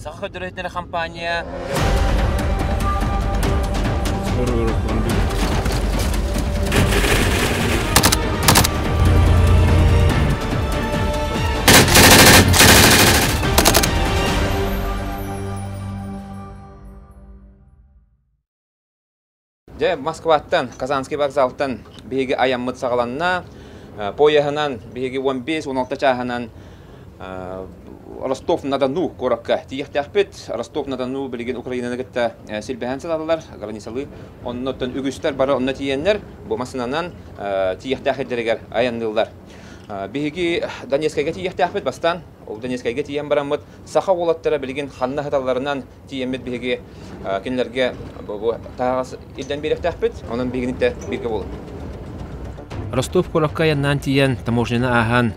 Саха дөрөйтнер компания. Москваттан, Казанский вокзалтан биги аяммыт сагаланна, пояханан биги 15-16 чаханан Ростов-на-Дону коракка тиехтәхпет. Ростов-на-Дону билген Украинаны гетта силбәһән садалар, границалы оннотан үгүстәр бары оннот иеннәр, бу масынанан тиехтәхедерегәр аяннылар. Биги Донецкайга тиехтәхпет бастан, ул Донецкайга тиен барамыт, саха болаттары билген ханна хаталарынан тиемет биги кинләргә бу тагыз идән бирехтәхпет, онын бигинтә бирге булды. Ростов коракка яннан тиен таможняны ахан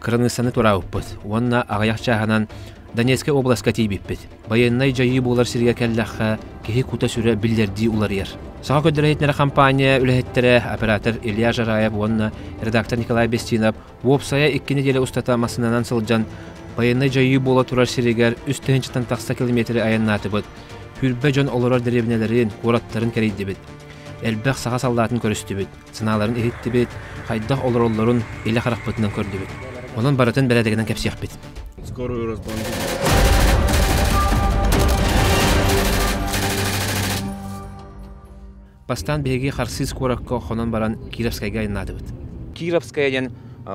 Кыргызстаны турабыппыт. Уонна агаяк чаганан Донецкий областка тийбиппит. Военный жайы болар сирге келлахха кихи кута сүрө билдерди уларыер. Саха көдөрөйтнер компания үлехеттере оператор Илья Жараев, уонна редактор Николай Бестинов вопсая 2 неделе устата масынанан сылжан военный жайы бола турар сиргер үстөнчтан такса километри аяннатыбыт. Хүрбе жон олорор деревнелерин, кураттарын керейдибит. Элбек саха салдатын көрүстүбүт. Сыналарын ириттибит, хайдах олороллорун эле каракпытынан көрдүбүт. Onun baratın belediyeden kepsiyah bit. Bastan bihegi Kharkiv korakka xonan baran Kirovskayga ayannadı bit. Kirovskaydan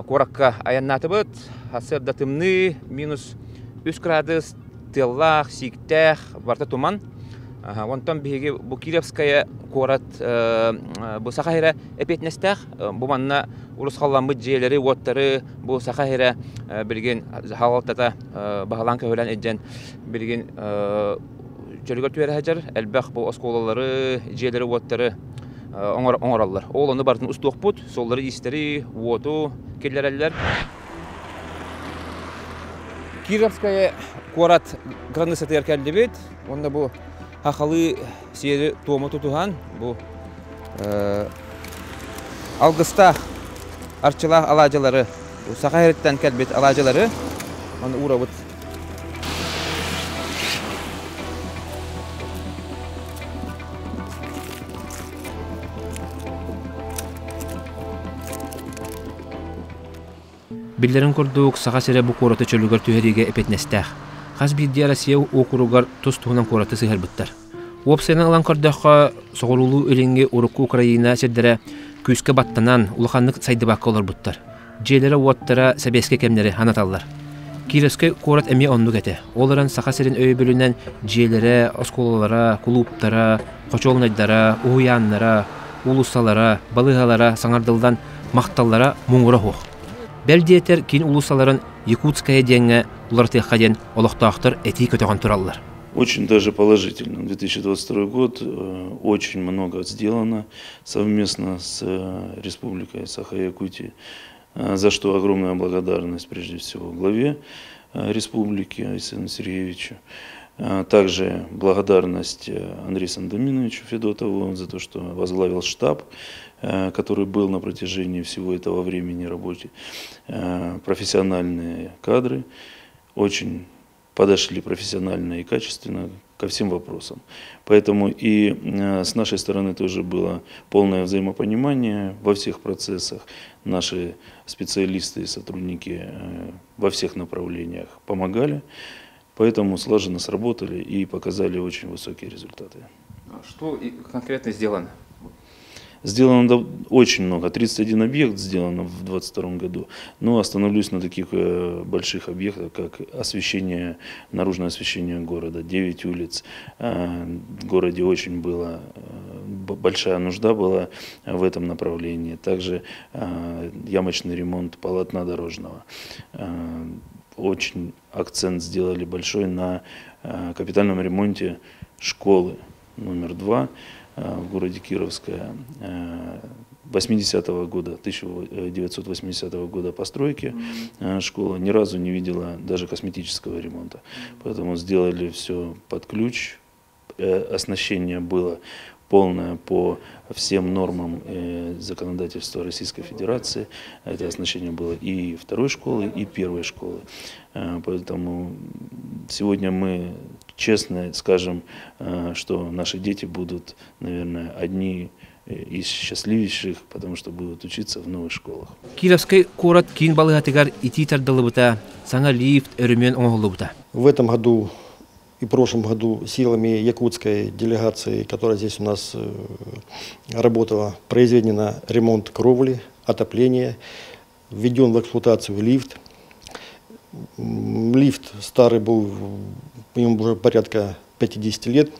korakka ayannadı bit. Hasır datımны -3 gradus tellах сиктах барта туман. Онтан бихеги бу Kirovskaya корат бу сахайра эпетнестах бу манна урус халламыт жээлери оттары бу сахайра билген халалтата баһалан көһөлән эджен билген жөргө төре хажар элбах бу осколалары жээлери оттары оңораллар. Ол аны бартын устуқпут, соллары истери оту келлереллер. Kirovskaya корат граница теркелдибит. Онда бу Хахалы сері тома тутухан, бұл алғыста арчылақ алажылары, сақайреттен кәлбет алажылары, оны ұра бұд. Биллерин көрдік сақа сері бұл қораты чөлігер түйереге эпетнестәқ. Хас бидди Россия округар тостугунан кораты сыгар буттар. Уопсайнан алан көрдөккө соголулуу элинге урукку Украина сердере күскө баттанан улаханнык сайдыбакка олор буттар. Жээлери уоттара себеске кемнери ханаталлар. Kirovskay корат эми оннук эте. Оларан саха серин өйбөлүнөн жээлери, осколалара, клубтара, кочолнайдара, уяннара, улуссалара, балыгалара, саңардылдан макталлара муңура хох. Белдиетер кин улуссаларын Якутская деньга улартыхаден олохтахтар эти көтөгөн тураллар. Очень даже положительно. 2022 год очень много сделано совместно с Республикой Саха-Якутия, за что огромная благодарность прежде всего главе республики Айсену Сергеевичу. Также благодарность Андрею Сандоминовичу Федотову за то, что возглавил штаб, который был на протяжении всего этого времени работы. Профессиональные кадры очень подошли профессионально и качественно ко всем вопросам. Поэтому и с нашей стороны тоже было полное взаимопонимание во всех процессах. Наши специалисты и сотрудники во всех направлениях помогали. Поэтому слаженно сработали и показали очень высокие результаты. Что конкретно сделано? Сделано очень много. 31 объект сделано в 2022 году. Но остановлюсь на таких больших объектах, как освещение, наружное освещение города. 9 улиц. В городе очень была большая нужда была в этом направлении. Также ямочный ремонт полотна дорожного. Очень акцент сделали большой на капитальном ремонте школы номер 2 в городе Кировская. 1980 года постройки школа ни разу не видела даже косметического ремонта. Поэтому сделали все под ключ. Оснащение было полное по всем нормам законодательства Российской Федерации. Это оснащение было и второй школы, и первой школы. Поэтому сегодня мы честно скажем, что наши дети будут, наверное, одни из счастливейших, потому что будут учиться в новых школах. Кировский корот кин балыгатыгар ити тардылыбыта, саңа лифт өрүмен оңолубыта. В этом году и прошлом году силами якутской делегации, которая здесь у нас работала, произведен ремонт кровли, отопление, введен в эксплуатацию лифт. Лифт старый был, ему уже порядка 50 лет.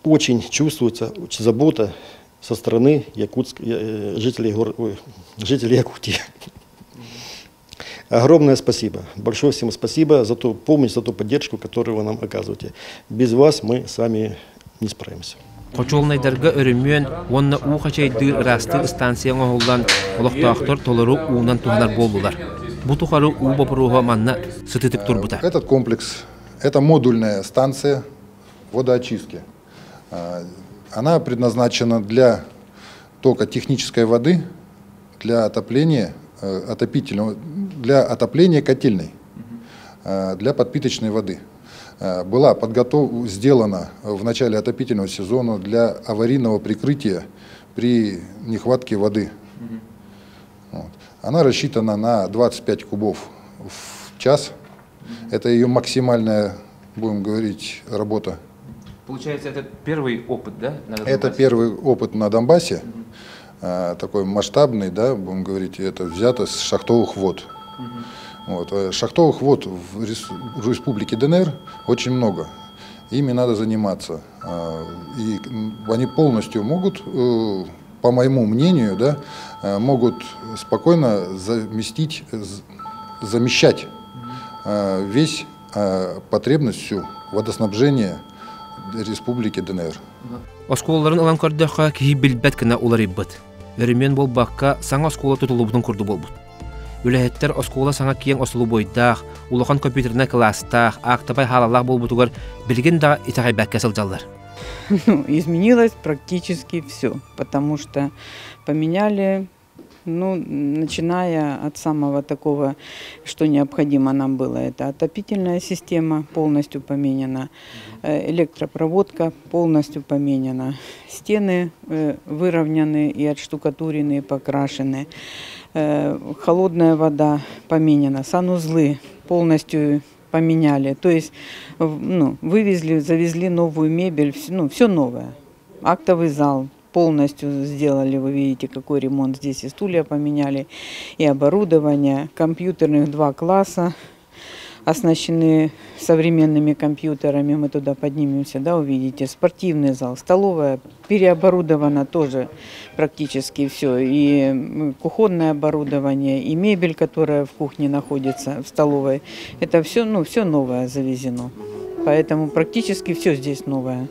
Очень чувствуется забота со стороны жителей Якутии. Огромное спасибо. Большое всем спасибо за ту помощь, за ту поддержку, которую вы нам оказываете. Без вас мы с вами не справимся. Кочолнайдарга өрүмен, онна ухачайды расты станцияң оғылдан олықтақтыр толыру уынан туғанар болдылар. Бу тухары убапыруға манна сытытып турбута. Этот комплекс – это модульная станция водоочистки. Она предназначена для тока технической воды, для отопления котельной, для подпиточной воды. Была сделана в начале отопительного сезона для аварийного прикрытия при нехватке воды. Вот. Она рассчитана на 25 кубов в час. Это ее максимальная, будем говорить, работа. Получается, это первый опыт, да? Это первый опыт на Донбассе, такой масштабный, да, будем говорить, это взято с шахтовых вод. Вот. Шахтовых вод в Республике ДНР очень много, ими надо заниматься. И они полностью могут, по моему мнению, да, могут спокойно замещать весь потребностью водоснабжения Республики ДНР. Осколларын алан көрдөккө кии билбет кына улар иббыт. Өрүмен болбакка саңа оскола тутулубутун курду болбут. Үлэхеттер оскола саңа киен осулу бойдах, улахан компьютерна класстах, актабай халалах болбутугар билген да итагай бәккә сылжаллар. Изменилось практически все, потому что поменяли, начиная от самого такого, что необходимо нам было, это отопительная система полностью поменяна, электропроводка полностью поменяна, стены выровняны и отштукатурены, и покрашены, холодная вода поменяна, санузлы полностью поменяли, то есть вывезли, завезли новую мебель, все новое, актовый зал полностью сделали, вы видите, какой ремонт здесь, и стулья поменяли, и оборудование, компьютерных 2 класса, оснащены современными компьютерами, мы туда поднимемся, да, увидите, спортивный зал, столовая переоборудована тоже практически все, и кухонное оборудование, и мебель, которая в кухне находится, в столовой, это все, все новое завезено, поэтому практически все здесь новое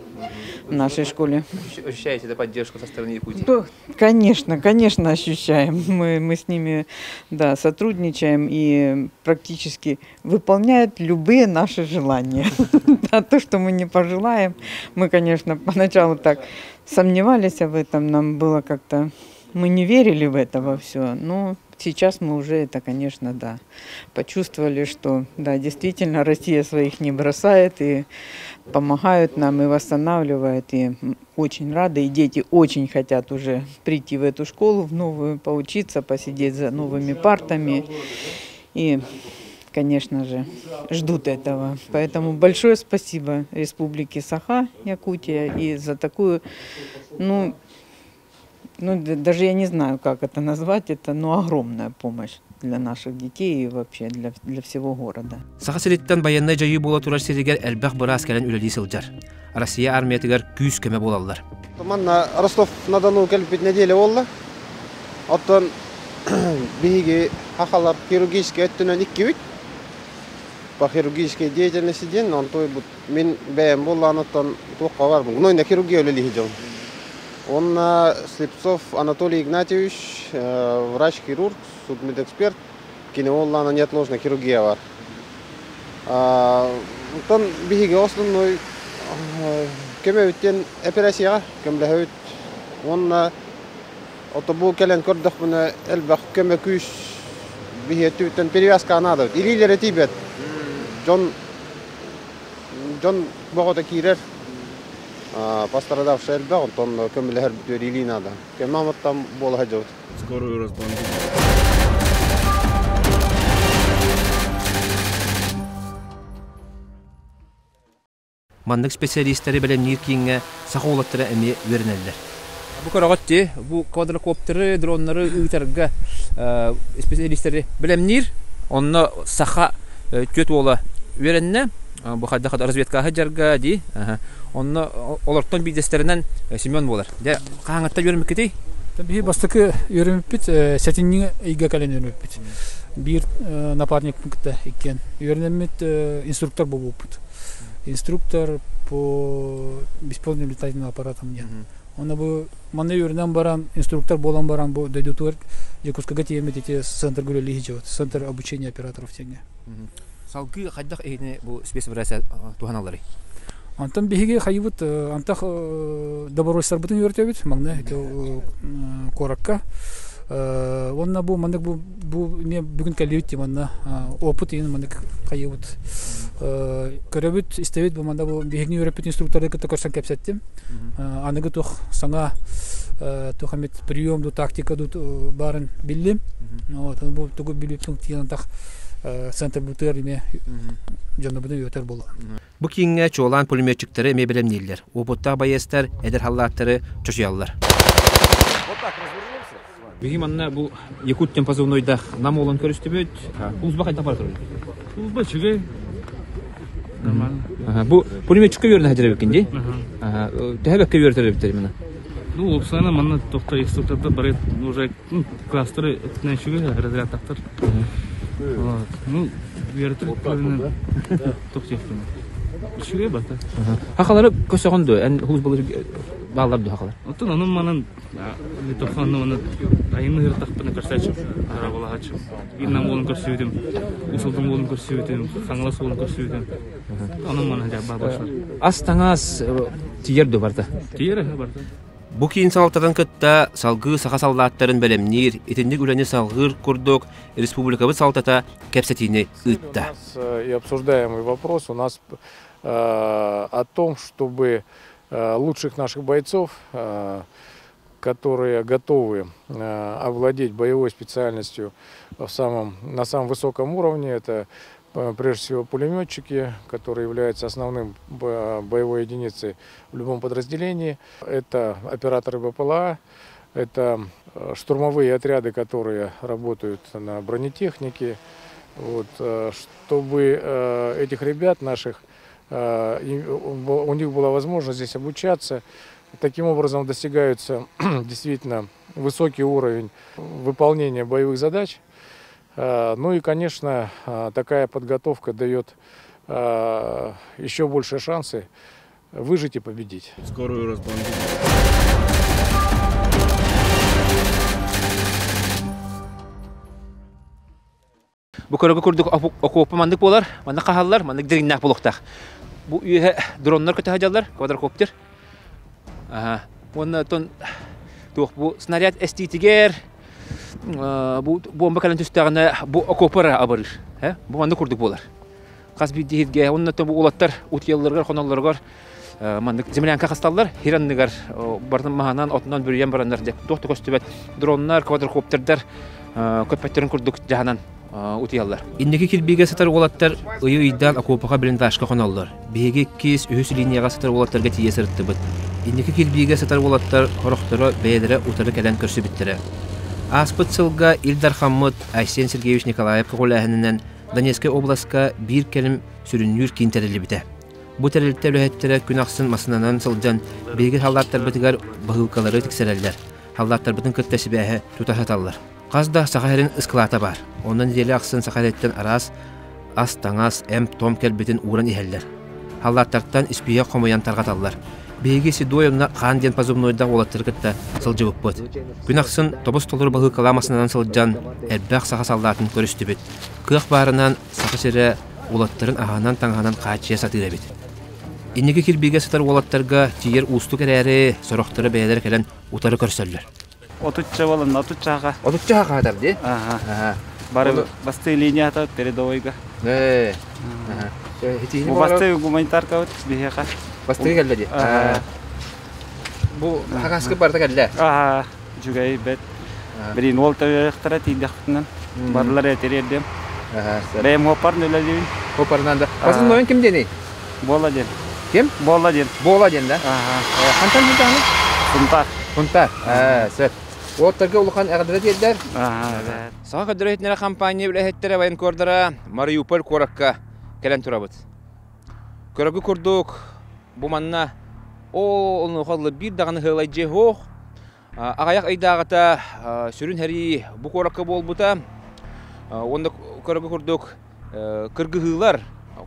в нашей школе. Ощущаете эту поддержку со стороны Якутии? Да, конечно ощущаем. Мы с ними, да, сотрудничаем и практически выполняют любые наши желания. То, что мы не пожелаем, мы, конечно, поначалу так сомневались в этом, нам было как-то, мы не верили в это во все, но сейчас мы уже это, конечно, да, почувствовали, что, да, действительно, Россия своих не бросает и помогают нам, и восстанавливает, и очень рады, и дети очень хотят уже прийти в эту школу, в новую, поучиться, посидеть за новыми партами, и, конечно же, ждут этого. Поэтому большое спасибо Республике Саха, Якутия, и за такую, даже я не знаю, как это назвать, это, огромная помощь для наших детей и вообще для всего города. Сахасилиттан баяннай жайы бола турар сиригер әлбәқ бұрас кәлін үләлі сылжар. Россия армиятыгар күйіз көмі болалар. Манна Ростов-на-Дону кәлпет неделе олла. Оттан бейге хахалар хирургический өттінен 2 үт. По хирургической деятельности ден, мен бәйім боллан оттан тоққа бар бұл. Нойна хирургия өлелі хиджон. Он Слепцов Анатолий Игнатьевич, врач-хирург, судмедэксперт, кинеоллана неотложная хирургия бар. Он бихиге основной кемеуттен операция, кемлехеут. Он отобу келен кордох мына элбах кемекүш бихиеттен перевязка надо. Илилер тибет. Джон Жон богота кирер. Пострадавший эльба, он көмілер бітер надо. Кемамат там бола хаджавд. Скорую разбомбили. Маннык специалисттері білемнер кейінге сақолаттыры әме вернелдер. Бу карагатти, бу квадрокоптеры, дроннары ыйтарга специалисттері білемнер, онны саха төт ола веренне, бу хадда разведка хаджарга ди, онны олартон бидестерінен Семен болар. Де қаңатта вермек кетей? Tabii bastıkı yürümüpbit, setinliğe iga kalen yürümüpbit. Bir напарник punktta iken. Yürümüpbit instruktör bulupbit. Instruktör по беспилотным летательным аппаратам. Ona bu manda yürünen baran, instruktör bolan baran bu dedütör Якутскага тиемет эти центр гүлели хижот, центр обучения операторов теңе. Салгы хаддах эйне бу спецоперация туханалары. Антон биһиге хайбыт антах добровольцар бутун йөртөбүт магна коракка онна бу мандык бу ме бүгүн калебит манна опыт ин мандык хайбыт көрөбүт истебит бу манда бу биһигни йөрөпүт инструкторды көрсөң кепсеттим аныгы тух саңа тухамет прием ду тактика ду барын биллим вот бу тугу билиптин тиянтах центр бутырыме жаныбыны өтөр болду. Бу кийинге чоолан пулеметчиктери эме билемнилер. Опутта байестер, эдер халлаттары чочуяллар. Бигиманна бу Якутиян позывнойда нам олон көрүстүбөт. Узба кайда бар турду. Узба чыгы. Нормально. Бу пулеметчикке берди хажырып экенди. Тэбекке берди мына. Ну, опсана манна токта инструкторда бар уже кластеры тнечүгө разрядтактар. Вот. Ну, вертолет правильно токтоптун. Чыгы бата. Хакалары көсөгөндө, эн хулус болор бааларды хакалар. Оттон анын манан литофонну аны айны ыртакпына көрсөчүп, арабалачып. Иннам болун көрсөйдүм. Усулдун болун көрсөйдүм, саңлас болун көрсөйдүм. Анын манан жаба башлар. Астаңас тиердө барда. Тиер барда. Бу кийин салыктардан кытта салгы саха саллааттарын белемнир, этинник үлени салгыр курдук, республикабыз салтата кепсетини ытта. И обсуждаемый вопрос у нас о том, чтобы лучших наших бойцов, которые готовы овладеть боевой специальностью на самом высоком уровне, это прежде всего пулеметчики, которые являются основным боевой единицей в любом подразделении. Это операторы БПЛА, это штурмовые отряды, которые работают на бронетехнике. Вот, чтобы этих ребят наших, у них была возможность здесь обучаться. Таким образом достигается действительно высокий уровень выполнения боевых задач. Ну и, конечно, такая подготовка дает еще больше шансы выжить и победить. Скорую разбомбили. Бу көрөгө көрдүк окопа мандык болар, мандык кахаллар, мандык дириннак болуктак. Бу үйе дроннор көтө хажалар, квадрокоптер. Онна тон бу снаряд эститигер, бу бомба калан түстөгөнө бу окопара абырыр. Бу мандык көрдүк болар. Каз биддиге онна тон бу улаттар утьялларга, хонолларга мандык землянка касталлар, хиранныгар бардын маханан отунан бүрүен барандар деп. Тохто көстүбөт дроннор, квадрокоптердер көпөттерин көрдүк жаһанан утьяллар. Иннеки кирбиге сатар улаттар ыйыйдан окопага билен ташка хоноллар. Биги кис өс линияга сатар улаттарга тиесертибит. Иннеки кирбиге сатар улаттар хорохторо бейлере утары келен көрсүбүттөрө. Аспытсылга Ильдар Хаммыт Айсен Сергеевич Николаев көгөләһеннән Донецкий областка бир келим сүрүнүр кинтерели бите. Бу терелтте өлөһәттәре күнаксын масынанан сылдан биги халлаттар битигәр багылкалары тиксерәләр. Халлаттар битен көттәсибәһе тутахаталлар. Казда сахарин исклата бар. Ондан деле аксын сахареттен арас ас таңас эм том келбетин уран иһелләр. Халлаттардан испия комаян таргаталлар. Биги сидоевна ханден позывнойда олаттыргытта сылжыбыппыт. Күнаксын тобус толур багылкаламасынан сылдан элбәк саха саллатын көрүстүбүт. Кык барынан сахасере олаттарын аганан таңганан качыя сатыра бит. Иннеги кирбиге сатар олаттарга тиер усту керәре сорохтары бәйләр келен утары көрсөллөр. Отучча болон, отуччага. Отуччага катар ди? Бары басты линията передовойга. Басты гуманитарка вот бихека. Басты келди. Бу хагаскы барда келди. Жүгәй бет. Бірін ол тәуектіра тейдіқтінен. Барлар әтерердем. Бәйім хопар нөләдейін. Хопарынан да. Басын ойын кім дені? Бола ден. Кем? Бола ден. Бола ден да? Қантан жүзағын? Фунтар. Фунтар. Сөт. Оттарға ұлыған әғдірі дейдер? Саға қадыры етінері компания білі әттері байын көрдіра Мариуполь қораққа кәлін тұра бұд. Көрігі көрдік бұманна ол ұқылы бір дағаны ғылай же хоқ. Ағаяқ айдағыта сүрін әрі бұ қораққа бол бұта. Онда көрігі көрдік кіргіғылар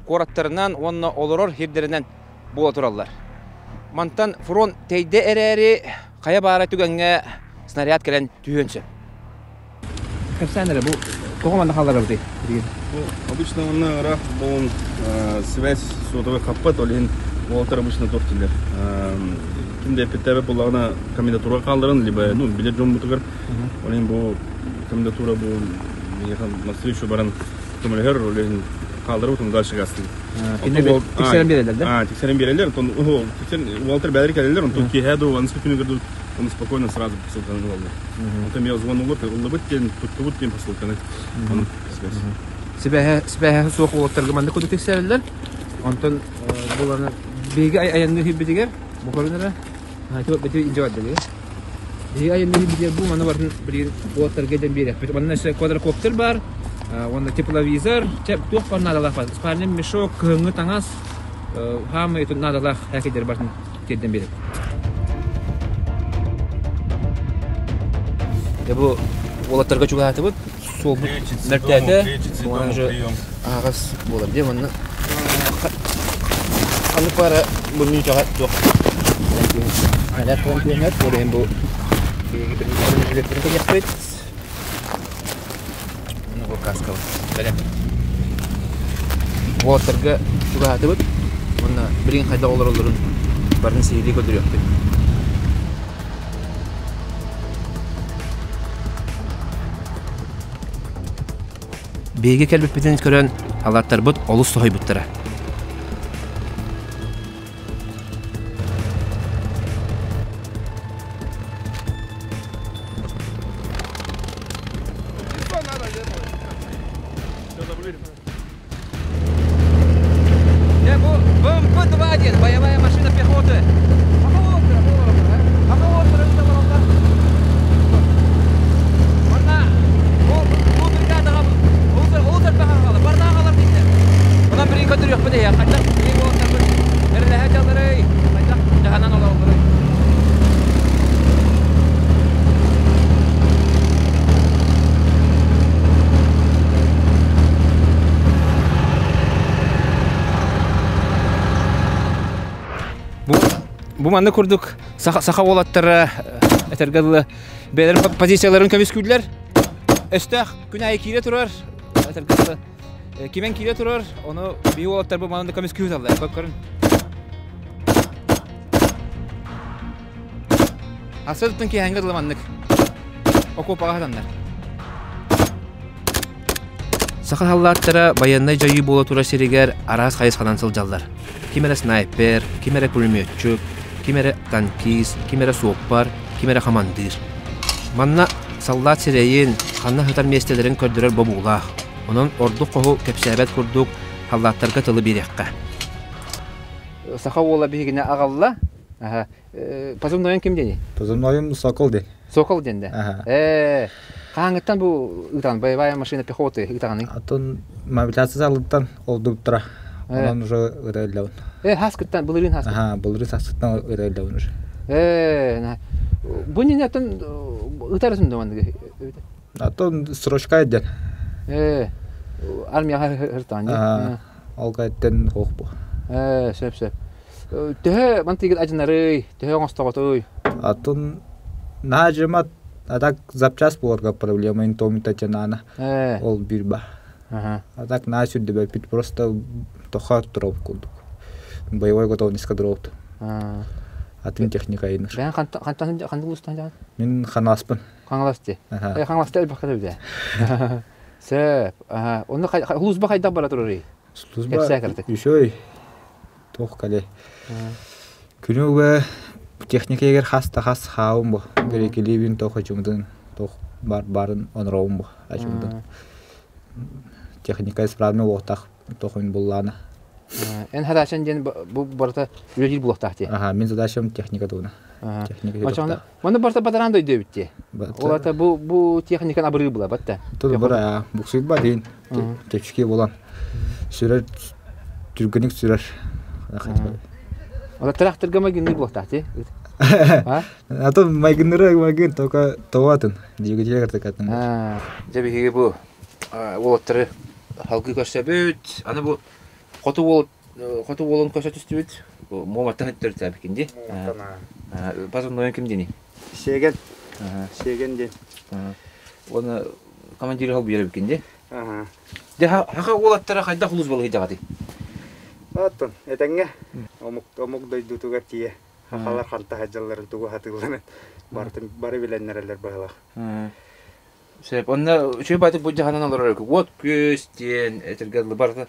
қораттарынан, онна олырыр хердерінен бола тұралар. Мантан фронт тейді әрі қая бары түгенге снаряд келен түйенші. Кәпсәнері бұл тоғыманда қалар бұдай? Обычно он был связь сотовый хаппат, олен олтар обычно тортилер. Кимде петтебе буллагына комендатура калдырын, либо билет жон бутугар. Олен бұл комендатура бұл на встречу баран тумалгер, олен калдырып тун дальше гастын. Тексерен берелер, да? Тексерен берелер. Уолтер бәдір келелер, он тут кихеду, вансы күні көрді, он спокойно сразу посылканы болды. Он там я звон улыр, улыбыт кен, туттубыт кен посылканы. Сібәхі соқ олаттарға маңда көді тексерелер. Онтан боланы бейгі аянды хиббетігер, бұқарынары. Тепіп бәтеу инже барды. Бейгі аянды хиббетігер бұл маңда бардың бір олаттарға ден берек. Маңда квадрокоптер бар. Он тепловизор, тух пар надалах бар. Спальный мешок, кыңы таңас, хамы тут надалах хакедер бартын тедден берек. Бұл олаттарға чуға атып, сол бұл мәртәді, оған жы ағыз болар. Де, мұны қаны пара бұл мен жаға жоқ. Айлар қылан көймәр, олайын бұл бірін жүректерін көйек қойды. Бұл каскалы. Бәлем. Олаттарға чуға атып, мұны бірін қайда олар-оларын барын сейілі көдір өкті. Бейге кәлбіп бітініз көрін алаттар бұд олыс тұғай бұттыра. БМП-2-1, боевая машина пехоты. Бұл маңда көрдік сақа олаттары әтергілі бәлер позицияларын көмес көйлер. Өстәқ күн айы кейле тұрар. Кемен кейле тұрар. Оны бей олаттар бұл маңда көмес көйіз алды. Көп көрін. Асырдықтың кей әңгірді маңдық. Окопаға адамдар. Сақа халлаттары баяндай жайы бола тұра серегер араз қайысқанан сылжалдар. Кимере снайпер, кимере пулеметчик, кимере танкист, кимере соппар, кимере командир. Манна солдат серейин ханна хытар местелерин көрдүрөр бобулах. Онон ордук коху кепсебет курдук халлаттарга тылы берекка. Саха ола бигине агалла. Позывной ким дени? Позывной Сокол ден. Сокол ден да. Каңыттан бу ытан боевая машина пехоты ытаны. Атын мобиляция залыттан олдуптра. Ondan уже öğrenildi. Haskıttan, bulurin haskıttan. Aha, bulurin haskıttan öğrenildi onu. Bu ne yaptın? Itarısın da vandı. Atın sroşka edin. Armiya hırtan. Algaytten hoş bu. Söp. Töhe mantıklı acınları, töhe onstağıtı. Atın nacımat adak zapças borga problema интомитачанана. Ол бирба. А так начали добавить просто тоха тропку. Боевой готовность кадров. А ты техника инеш. Ben kantan устан. Мен ханаспын. Ханласты. Ханласты бакады бде. Сөп. Оны хулузба кайда бара турары. Служба еще тох кале. Күнүгө техника егер хаста хас хаум бу. Берекелибин тох ачумдын тох барын онроум бу ачумдын. Техника исправный уктак тохун буллана. Эн хадашан ден бу барта үлел булактахти. Ага, мен задачам техника туна. Техника. Ачана, мана барта батаран дойду битти. Олата бу техникан абыры була батта. Туду бара буксуйт ба дейин. Тепчике болан. Сүрөр түргөнүк сүрөр. Ола тракторга магинни булактахти. Ата магиннера тока товатын. Двигатель кататын. Жабиге бу олоттары халкы көрсөбүт. Аны бу Хоту болон көсөтүстүбүт. Моматтан өттөр табикинди. Базон ноен кимдени? Сеген ден. Оны командир алып беребикинди. Де хака олаттара кайда хулуз болу хидагати. Аттон, этеңге омук дойду туга тие. Хакалар ханта хаҗалларын тугу хатыгыланат. Бары биленнерлер багалак. Сеп, онна чөй батып бу жаганан алар. Вот көстен этергәле барды.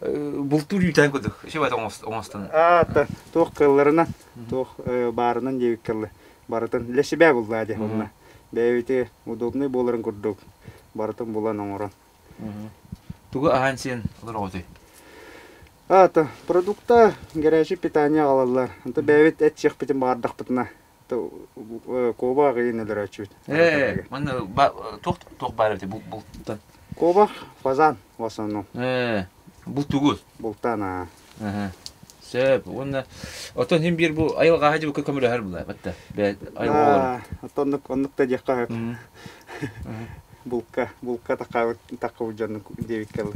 Бултур ютан көдүк. Ше бат оңостан. Ата, тох кылларынан, тох барынан жебик кылды. Барытын лешебе булды аде онна. Бәйте удобный боларын көрдүк. Барытын булан оңорон. Тугу ахан сен алар оты. Ата, продукта гаражи питание алалар. Анта бәйт эт чек битен бардык битна. Коба гыйнылар ачыт. Мана тох барыты бултан. Коба фазан в основном. Бултугу. Бултана. Сеп, онна отон хим бир бу айылга хаҗы бу көмөлө һәр була, батта. Бе айылга. Оннукта жакка. Булка такау жанны девиккел.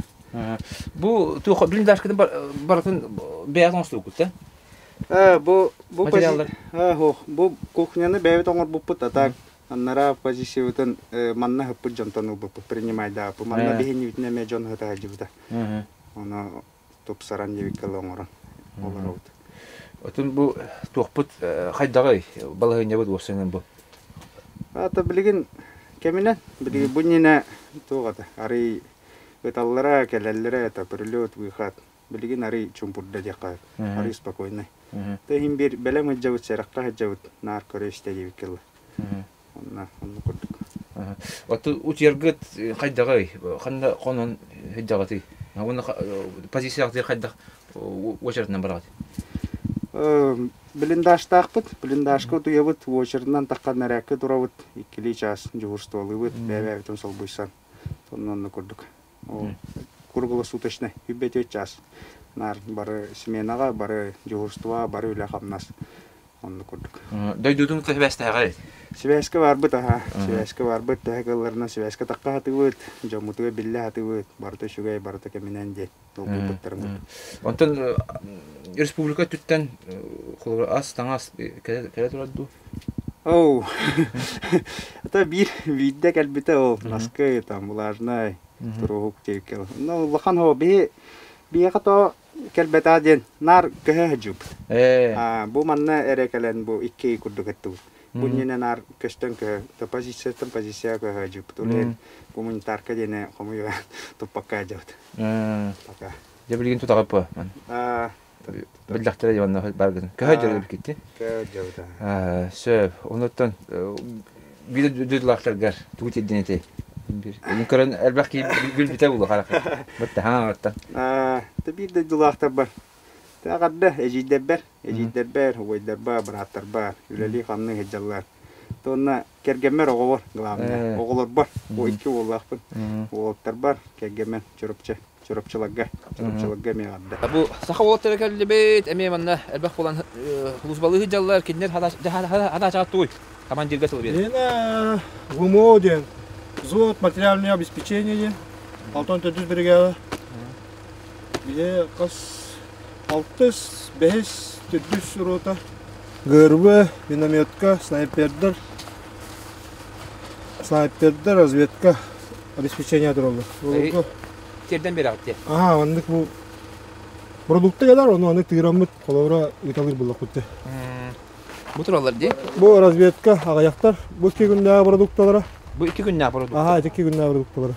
Бу ту блиндашкадан баратын беятон стукут, да? Бу бу кухняны бевет оңор буппут атак. Аннара позициятын манна хыппыт жонтону буппут принимай да. Бу манна бехин витне ме жон хата хаҗыбыта. Она топ саран девиккел оңорон. Оларот. Отун бу тохпут хайдагы балагын ябыт осенен бу. Ата билген кеминен билген бунина тогата. Ари Веталлара келеллере это прилет выход. Билген ари чумпурда жака. Ари спокойно. Те хим бир белем жабыт серакка жабыт нар көрөштө девиккел. Онна курдук. Оту утергет хайдагы ханда конон хайдагаты. Оны позицияларды хайдак очереднен барат. Блиндажтакпыт, блиндажка туябыт очереднен таккан наракка турабыт 2 час жугурстолыбыт, бәбәтен сол буйсан. Тоннан курдук. Круглосуточный, 5 час. Нар бары сменага, бары жугурства, бары үле хамнас. Онны курдук. Дойдудун көбәстәгә. Связка барбыт, связка барбыт, тәгәлләрне связка такка хатыбыт, жомутуга билле хатыбыт, барты шугай, барты кеминенде. Онтон республика түттен ас таңас келе турады. Оу. Это бир видде калбите ол, наскы там булажнай, турук текел. Ну, лахан хо би хато келбета ден нар кәһәҗүп. Бу манна эрекелен бу 2 курдугатту. Bunyinya nar kesteng ke posisi ke haju betulen komentar ke jene kamu ya tupak aja. Pakai. Dia beliin tu tak apa man. Belah tera jawan bargain. Ke haju lebih kita. Ke haju dah. So, ondan bir dudulaklar gar. Tu ti dinete. Ini keren elbaki bil bitabu lah kalau. Betul ha betul. Tapi dudulaklar bar. Taqadda ejidder huwa derba baratarba üleli xanны hejallar tonna kergemer oğor glamne oğlor bar bu iki oğlaqpın oğlotlar bar kergemen çorapçılagga megadda bu saha oğlotlar kelbet ememanna elbaq bolan huzbalı hejallar kinler hada çattoy командирга тылбет ена гумоден зот материальное обеспечение алтон төтүз бригада где кас Алтыс, бәс, төтүс рота, ГРБ, минометка, снайпердер, разведка, обеспечение туралы. Терден бері ағытте? Ага, андық бұл продукты кадар, оны андық тыйрамыт, қолауыра үйталыр бұлақ өтті. Бұл туралар де? Бұл разведка, ағаяқтар, бұл 2 күннәгі продукталары. Бұл 2 күннәгі продукталары? Ага, 2 күннәгі продукталары.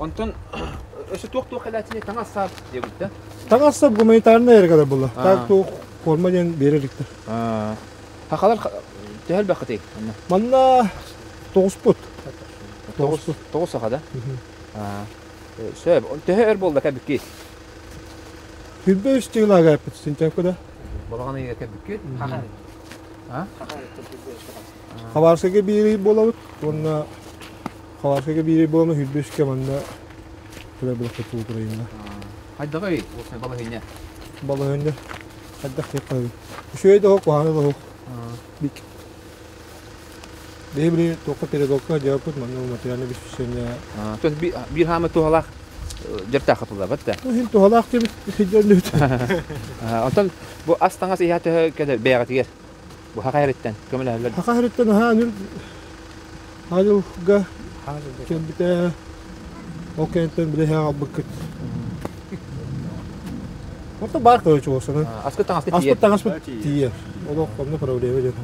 Онтон Ösü toq xalatini tanas sab degildi. Tağassa gumanitarna yer kadar bulla. Tak toq korma den bereriktir. Haqalar tehel baqati. Manna 9 put. 9 saxada. Söp, teher bolda kabiki. Hübbeş tigla gapet sintakda. Balağana yer kabiki. Ha? Xabarsaga biri bolabıt. Onna xabarsaga biri bolama hübbeşke manna. Böyle bir kutu durayında. Hayda gay, olsun balağına. Balağında. Hadda xiqabi. Şöyle de hok vahana da hok. Bik. Debri toqa pedagoga jawabut manna materialni bisbisenya. Tön bir hama tohalaq jerta qatılda batta. Hin tohalaq tebit hijjannut. Ondan bu astangas ihate kada beğatiger. Bu haqayretten kömeleler. Haqayretten ha nür haluga kembite okenten bile ha bakıt. Orta bar koyucu olsun. Askı tangas tiye. O da komda problemi yok.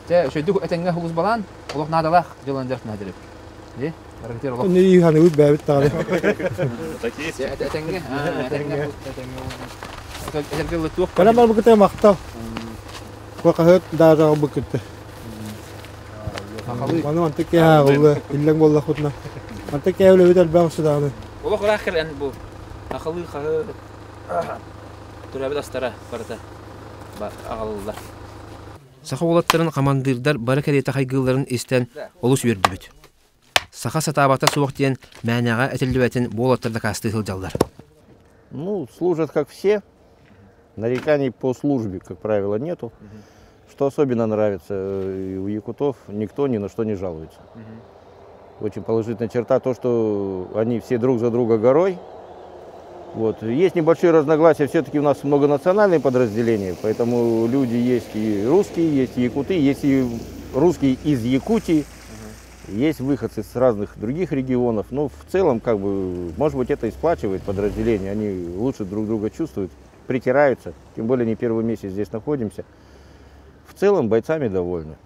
Te şöyle etenge hulus balan, ulaq nadalaq jolanjar nadirip. Ne? Hareketler ulaq. Ne iyi hani üt bebet tane. Etenge. Etenge lutuq. Kana mal bakıt maqta. Qoqahat daara bakıt. Bana mantık ya oldu. İllen bolla xutna. Mantık ya öyle bir bağışıdanı. Ulaq raxir en bu. Aqıllı qağı. Turabet astara qarata. Ba ağallar. Saxa olаттарын командирдар бары кәрете хайгыларын истен олус бердибит. Саха сатабата суық ден мәнәға әтілдібәтін болаттарда касты жалдар. Ну, служат как все. Нареканий по службе, как правило, нету. Что особенно нравится у якутов, никто ни на что не жалуется. Очень положительная черта то, что они все друг за друга горой. Вот. Есть небольшие разногласия, все-таки у нас многонациональные подразделения, поэтому люди есть и русские, есть и якуты, есть и русские из Якутии, есть выходцы с разных других регионов. Но в целом, как бы, может быть, это и сплачивает подразделения, они лучше друг друга чувствуют, притираются, тем более не первый месяц здесь находимся. В целом бойцами довольны.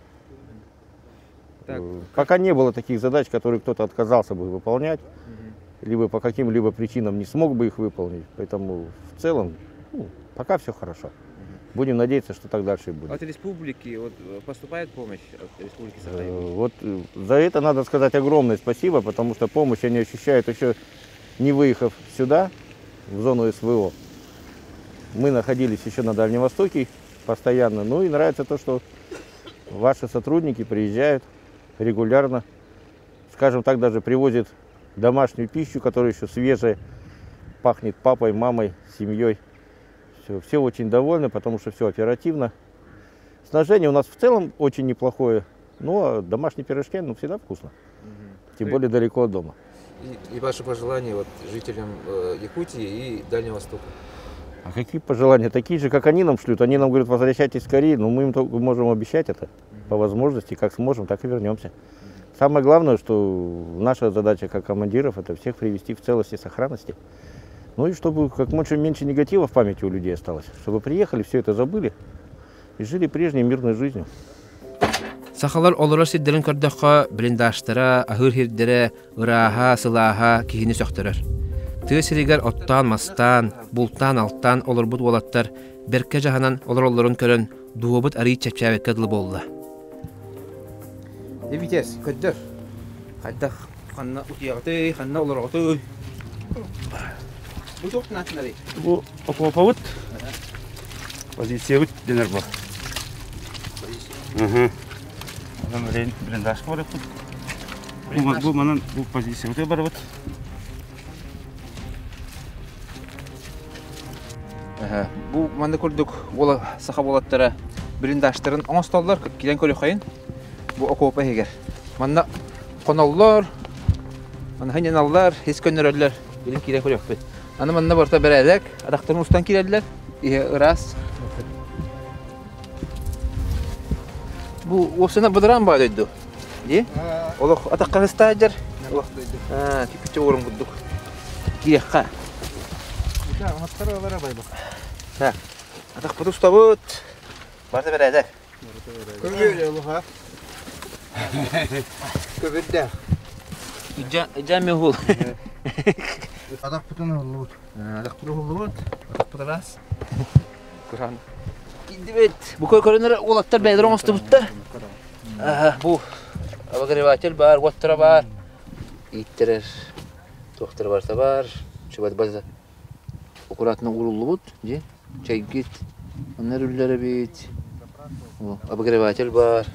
Пока не было таких задач, которые кто-то отказался бы выполнять, либо по каким-либо причинам не смог бы их выполнить. Поэтому в целом пока все хорошо. Будем надеяться, что так дальше и будет. От республики вот, поступает помощь от республики Саха? Вот за это надо сказать огромное спасибо, потому что помощь они ощущают еще не выехав сюда, в зону СВО. Мы находились еще на Дальнем Востоке постоянно. Ну и нравится то, что ваши сотрудники приезжают регулярно, скажем так, даже привозят домашнюю пищу, которая еще свежая, пахнет папой, мамой, семьей. Все очень довольны, потому что все оперативно. Снабжение у нас в целом очень неплохое, но домашние пирожки всегда вкусно. Тем более далеко от дома. И ваши пожелания вот, жителям Якутии и Дальнего Востока? А какие пожелания? Такие же, как они нам шлют. Они нам говорят, возвращайтесь скорее, но мы им только можем обещать это по возможности. Как сможем, так и вернемся. Самое главное, что наша задача как командиров, это всех привести в целости и сохранности. Ну и чтобы как можно меньше негатива в памяти у людей осталось. Чтобы приехали, все это забыли и жили прежней мирной жизнью. Сахалар олорор сиддерин көрдөккө блиндаштара, ахыр хирдере, ыраха, сылаха кихини сөктөрөр. Тыы сиригер оттан, мастан, бултан, алттан олорбут олаттар берке жаханан олороллорун көрөн дуобут арый чепчабекке дылы болла. Дебитес, көддөр. Хайдах ханна утиягыты, ханна олорогыты. Бу тоқтын атынары? Бу окопавыт. Позиция денер бар. Блиндаж бар. Бу манан бу позиция бар бат. Бу манда көрдүк, ола саха болаттары блиндаштарын оңсталлар килен көрө кайын. Бу окопа егер. Манда коналлар, мана ханялар, хис көннөрөлөр, билин килен көрөк бит. Аны мында барта берәдек, адактарын устан киләләр. Раз. Бу осына быдыран бар дойду. Ди? Олох атакка стаҗер. Типиче орын булдык. Киякка. Да, мастаралар бай бу. Так. Атак буду устабыт. Барта берәдек. Көңгөле улуга. Көбөддә. Җаме бул. Адак бүтін олуд. Адак бүтін олуд. Адак бүтін раз. Құран. Кендебет. Бұл көрінер олаттар бәйдір оңысты бұтта. Бұл обогреватель бар, оттыра бар. Иттірер. Тоқтыр барса бар. Шыбады база. Оқыратының ұлылы бұд. Чайгет. Онар үллері бет. Обогреватель бар.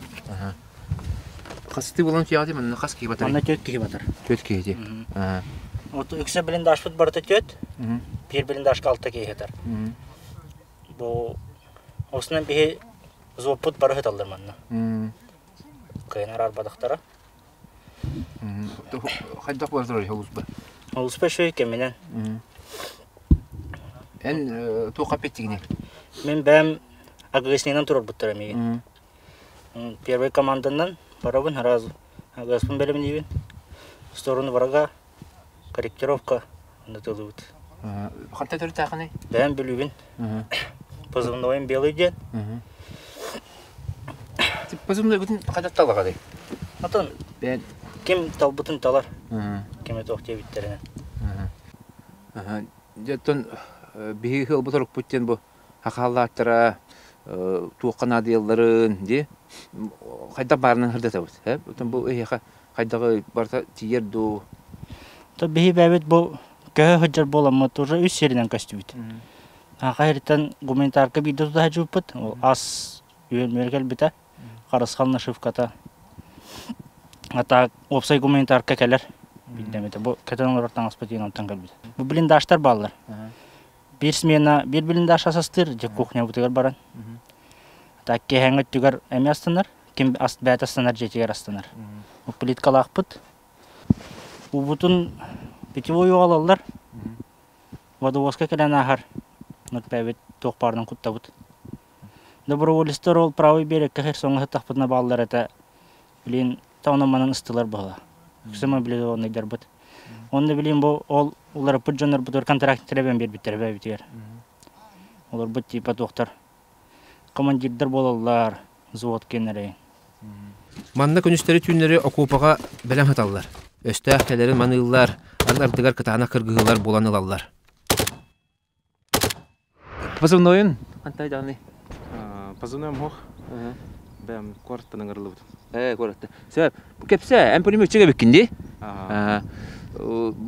Қасты болан кияды мен қас кей батар. Ана төт кей батар. Төт кейде. Вот үксе билинде ашпыт барты төт. Бир билинде ашка алты кей хетар. Бу осынан бе зопут бары хеталдар манна. Кайнар арбадактара. Хайдак бардыр холус ба. Холус ба шөй кеменен. Эн тоқа петтигине. Мен бәм агреснинен турар буттар эмеги. Первый командандан барабын разу. Агаспын белем дибин. Сторону врага корректировка натылыт. Ханта төрү тагыны. Бәм билүбин. Позывной белый ден. Тип позывной бүтүн кадатталга кадай. Атын бен ким талбытын талар. Кеме тохте биттеринен. Жеттон биги хыл буторук буттен бу хакаллаттара туукана диялларын ди кайда барынан хырдатабыз. Бүтүн бу эха кайдагы барса тиерду. То биги бәбет бу кө хөҗҗәр боламы тоже үз серинен кастыбит. Ахыртан гуманитарка бидо да җуппыт. Ас үелмергел бите. Карасханны шифката. Ата опсай гуманитарка келер. Билдемете бу кетенлер ортан аспатыган тангал бит. Бу блиндаштар баллар. Bir smena bir bilindaş asastır, je kuchnya butigar baran. Ta ke hangat tugar emiastanar, kim ast batastanar jetigar astanar. Bu politika laqput. Bu butun pitvoy alallar. Водовозка келен ахар. Нут певет тоқпардан куттабут. Добровольстер ол правый берег кахер соңғы тақпытна баллар это билин таунаманын ыстылар бала. Күсема биле оны дербут. Онда билин бу ол улар пуджанар бутор контракт теребен бер битер битер. Олар бут типа доктор. Командирдер болалар, завод кенере. Манна күнүстери түннери окупага белем хаталлар. Өстәхтелерин маныллар, андардыгар кытана кыргылар боланылалар. Позывной антай даны. Позывной мох. Бәм квартаның ырылып. Квартта. Себеп, бу кепсе, эн пулеметчиге бекинди.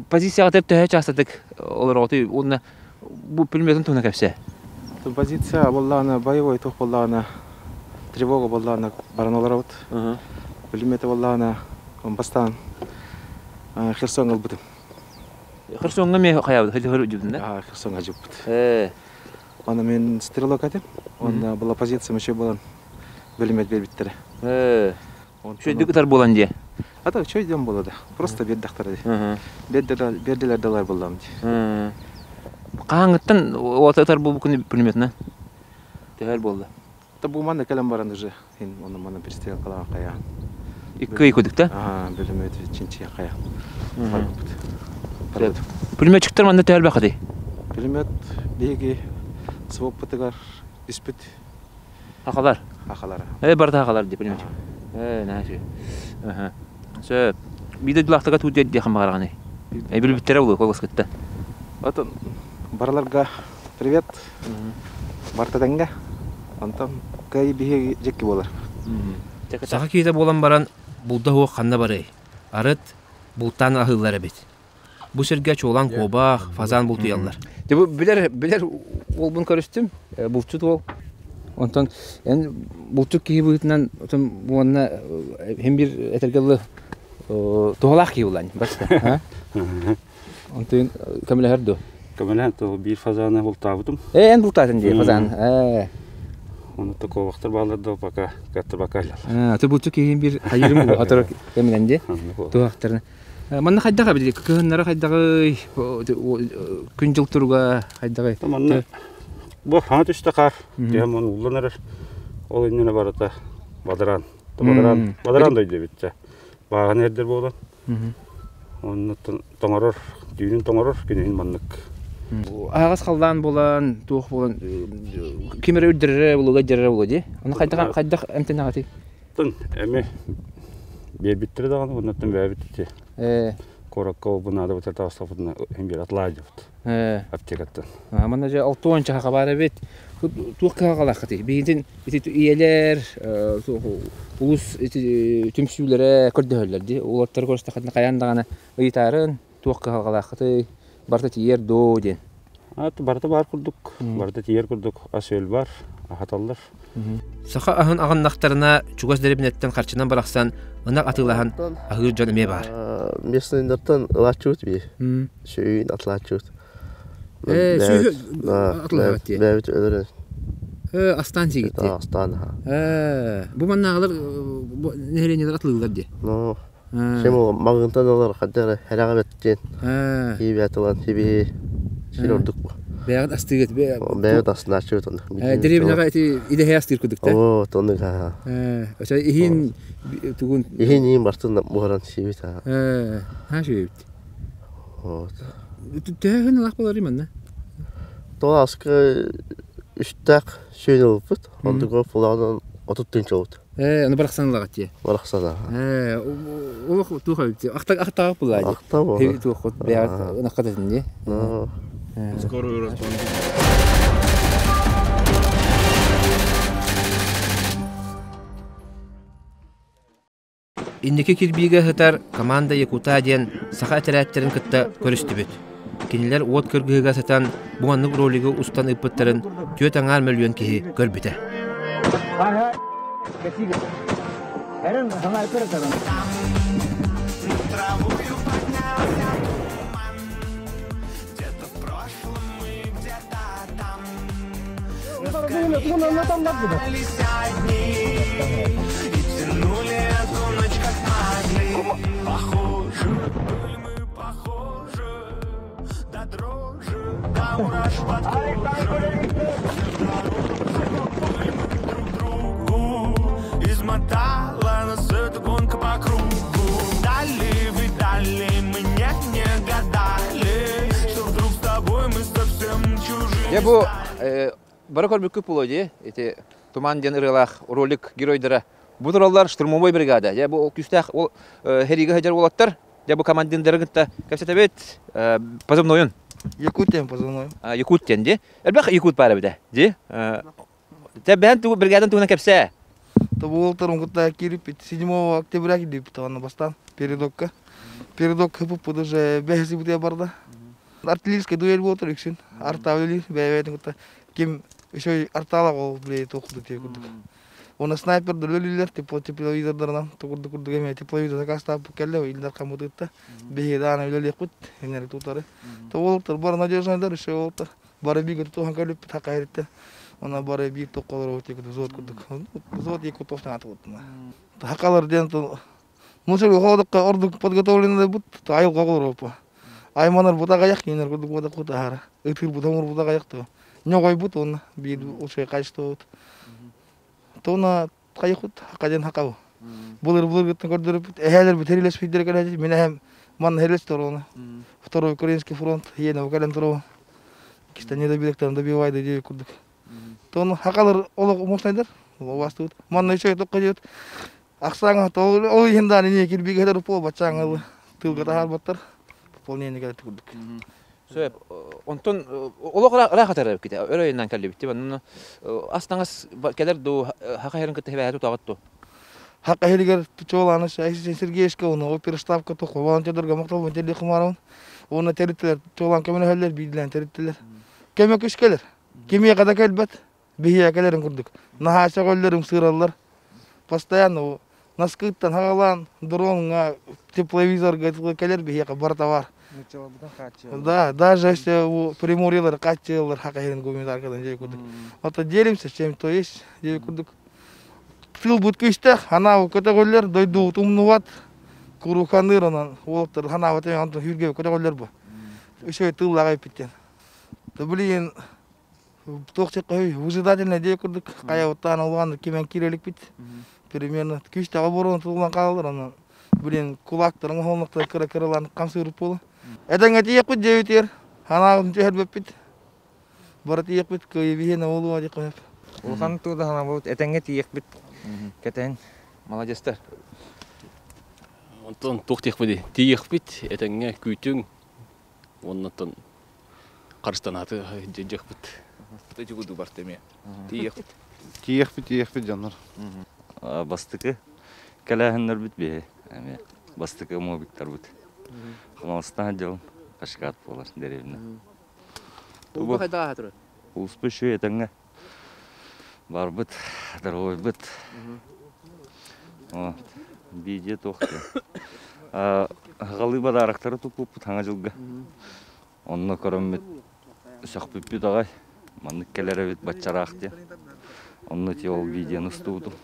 Позицияга теп тәһә частык олар оты, онна бу пулеметтен туна кепсе. Позиция боллана боевой тох боллана. Тревога боллана бараналар вот. Пулеметы боллана бастан. Херсон албыдым. Херсонга ме каябы, хәле жүдүн да? Херсонга жүппүт. Аны мен стрелок атып, онда была позиция меше болан. Пулемет бербиттер. Шөйдүктөр болан ди. Ата чөйдөн болду. Просто бердактар ди. Бердилер далар болдум ди. Каңыттан отатар бу күнү пулеметне. Тәһәл болду. Та бу манда калам баран уже. Оны мана перестрел кыла кая. Икки көдүк да? Пулемет чинчи кая. Пулеметчиктер манда тәһәл бакыды. Пулемет биги своппытыгар испит. Акалар. Акалар. Барда акалар ди пулеметчик. Нәши. Сөп. Биде дулактага туу дед дехам барганы. Бил биттер болду колоскытта. Атын барларга привет. Бартаданга. Антам кай биги жекки болар. Сага кийде болан баран булда хо ханна бары. Арыт бултан ахыллары бит. Бу серге чолан кобах, фазан булту яллар. Бу билер ол бун көрүстүм. Булчут ол. Онтон эн булчук кийбүтүнөн отон буна hem bir etергелли тоолак кийулан башта. Онтон камела хердо. Камела то bir фазаны бултабытым. Эн бултатын ди фазан. Оны такой вақтар балырды пока каттыр бакалар. То булчук hem bir хайырым бул атыр камеленди. Тоактырны. Манна хайдага биди көннөр хайдагы күн жылтурга хайдагы. Манна бу хат истакар. Демон улланыр. Ол инне барата бадаран. Бадаран дойду битче. Баган эрдер болду. Онны тоңорор, дүйүн тоңорор кенен маннык. Агас калдан болан, тук болан кимере үрдөрө болуга жере болду. Аны кайдак эмтенагати. Тын эми бербиттер даган, оннан бербитти. коракка бунада вот это остафудна хембер атладжыт. Аптекаттан. Мана же 6 чаха бар бит. Туққа қалақты. Бейден иелер, улус түмсүләре көрдөлөрдү. Улаттар көрсөтөкөнө каяндаганы ыйтарын туққа қалақты. Барта тиер доден. Барта бар курдук. Барта тиер курдук. Асөл бар, ахаталлар. Саха ахын агыннактарына чугас деребинеттен карчынан бараксан, ынак атылахан ахыр жан эме бар. Местнендертен лачут би. Шөйүн атлачут. Атлаат. Бәвит өлөрөн. Астан сигитти. Астан. Бу маннагылар нехеленелер атлылар ди. Шему магынтан алар хаддара харагабеттен. Хибятылан хиби ширордук. Бәгат астыгыт бәгат астына чөтөн. Деребинага иде хәстир күдүк та. О, тонны ха. Ача ихин тугун ихин бартын мухаран сибит ха. Ха шибит. Вот. Тәһен лахбалар иманна. Тоаска үстәк шөнө бут. Ондыга фуладан отуттын чот. Аны бараксанлага ти. Бараксана. Олох тухайт. Ахта булай. Ахта бу. Хеви тухот бәгат накадын ди. Скорую расплату. Иннеке кирбиге хытар команда Якута ден саха терәттерин кытта көрүстүбүт. Кинилер от кыргыга сатан буаннык ролиге устан ыппыттарын төт аңар миллион кихи көрбүтэ. Похоже, были мы похожи, до дрожи, до мурашек под кожей. Друг другу измотала нас эта гонка по кругу. Дали, видали, мы не гадали, что вдруг с тобой мы совсем чужие. Я бу баракор бүкүп болоди, эти туман ден ырылах ролик геройдары. Бу тураллар штурмовой бригада. Я бу күстәх ол хериге хаҗар булаттар. Я бу командирларыгытта кәсәтәбет позывной. Якутиан позывной. Якутиан ди. Әлбәт якут бара биде. Ди. Тәбән ту бригадан туна кәпсә. То бу ултырым гытта кирип 7 октября кирип таны бастан передокка. Передок хыпып уже бәһәси бутя барда. Артиллерийский дуэль булды иксин. Артавили бәйбәтен гытта. Ким еще артала ол бле тохду те кудук. Он снайпер дөлөлүлөр тепловизордордан тугурду эме тепловизор кастап келе илдар камудытта бедан өлөлөкут энер тутары. Толтур бар надежныйдар иши болтур. Бары бигет тохан келип такайрытты. Она бары бир токолор өтөк зот кудук. Зот эки тофтан атыптына. Хакалар ден то мусул ходукка ордук подготовленный бут айыл кагылыр опа. Айманар бутага як энер кудук бода кутара. Өтүр бутамур бутага якты. Ногой бут он бир ушай качтот. Тона кайхут хакаден хакау. Булыр гыттын көрдүрүп, эхелер битерилес фидер келеди. Мен hem ман хелес торона. Второй украинский фронт ена вакален торо. Кистане да билектен добивайды деп курдук. Тона хакалар олог мошнайдар. Вастут. Ман еще токка жет. Аксаңа тол ой хендан не кирбигелер по бачаңы. Тылга тахар баттар. Пополнение келет курдук. Сөп, онтон олог рахатар ките. Өрөйүнөн келип битти. Муну астаңыз келер ду хака херин кете бәйтү тагытту. Хака херигер чоланы Сергеевска уну оперштабка току волонтерлерге мактал монтелли кымарын. Уну теритилер чолан көмөнөлөр бидилен теритилер. Кеме күшкелер. Кеме када келбет. Бие келерин курдук. Нахаша голлерим сыраллар. Постоянно наскыттан хагалан дронга тепловизорга келер бие бартавар. Да, даже если у приморьелар катчелар хакайын гумитар кадан жей курдук. Ата делимся чем то есть, жей курдук. Тыл бут кыштак, ана категориялар дойду тумнуват. Куруханырынан олтар хана ват антон хүргө категориялар бу. Ошо тыл лагай биттен. Да блин токчек кой узидательно жей курдук. Кая оттан алган кемен кирелик бит. Примерно кыштак оборон тулган калдыр аны. Блин кулактарын холмакта кыралан камсырып болу. Эден тиек бит жебитер. Хана жер бепит. Бар тиек бит көйбиһен олуа деп коеп. Улхан туда хана бут этенге тиек бит. Кетен. Молодецтер. Онтон тоқтық беді. Тиек бит, әтәңе күйтің. Оннан қарыстанаты жек бит. Эти годы бартеме. Тиек бит, жанар. Бастықы кәләхінлер бит бе. Бастықы мобиктар бит. Қамалыстан жауын қашқат болар деревіне. Бұл қайдаға тұры? Ұлыспы шөй әтәңе. Бар бит, дұрғой бит. Бейде тоқты. Ғалы бадарақтары тұқ бұп таңа жылға. Онына көрім бит, ұсақ бүп бит ағай. Манық кәлері бит батчарақ де. Онына те ол бейден ұстуыдым.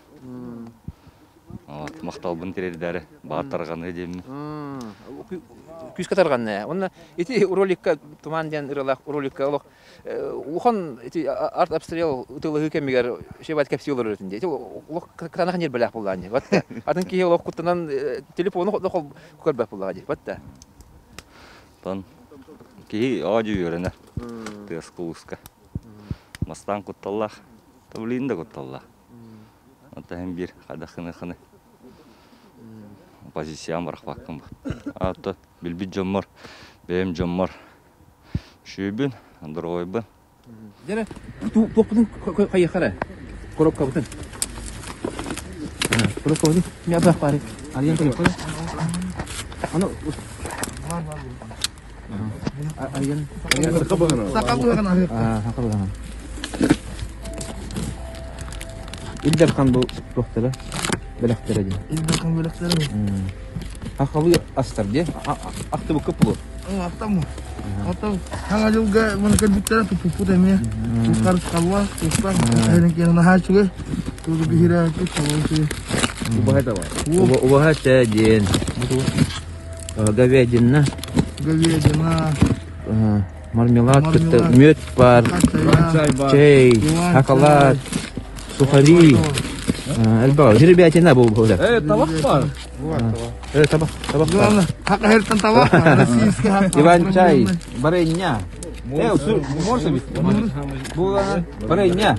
Мақталбын терердәрі бағаттарғаны демі. Күз қатарғаны. Онына еті роликка, тұман ден ұрылақ роликка олық. Ухон арт обстрел ұтылығы кәмегер шебат кәпсиолар өтінде. Олық қатанақ нер біләқ болғаны. Атын кейі олық құттынан телефоны құтлық көрбәк болғаны. Батта. Тан кейі аудио өрінер. Тыз құлысқа. Мастан құтталлақ. Таблиын да құтталлақ. Атайын бір қадақыны-қыны. Позициям барақ баққым ба. Аты білбіт жоммар, бәйім жоммар. Шүйбін, дұрғойбын. Дәрі, тоқпының қайы қара? Коробка бұтын. Коробка бұтын. Мен абақ бары. Алиян көріп қой. Аны... Алиян... Саққа бұғана. Саққа бұғана. Илдерхан бұл тоқтары. Бәләқтері де. Илдерхан бәләқтері де. Ақылы астар де. Ақты бұл көп бұл. Ақтамы. Ақтамы. Хаңа жылға мұны кәлбіттері тұппу дәме. Тұқарыс қалуа, тұспақ. Әйрін кенің аға чүге. Тұғы бігірі әкет, қалуы чүге. Убахата бар. Убахата ден. Говядина. Говядина. Мармелад, мед бар. Чай, шоколад, сухари. Әлбағы, жеребятина бұл бұлда. Табақ бар. Табақ бар. Хақы херттен табақ бар. Российский хақы. Иван чай, барайня. Можешь бить? Бұл барайня.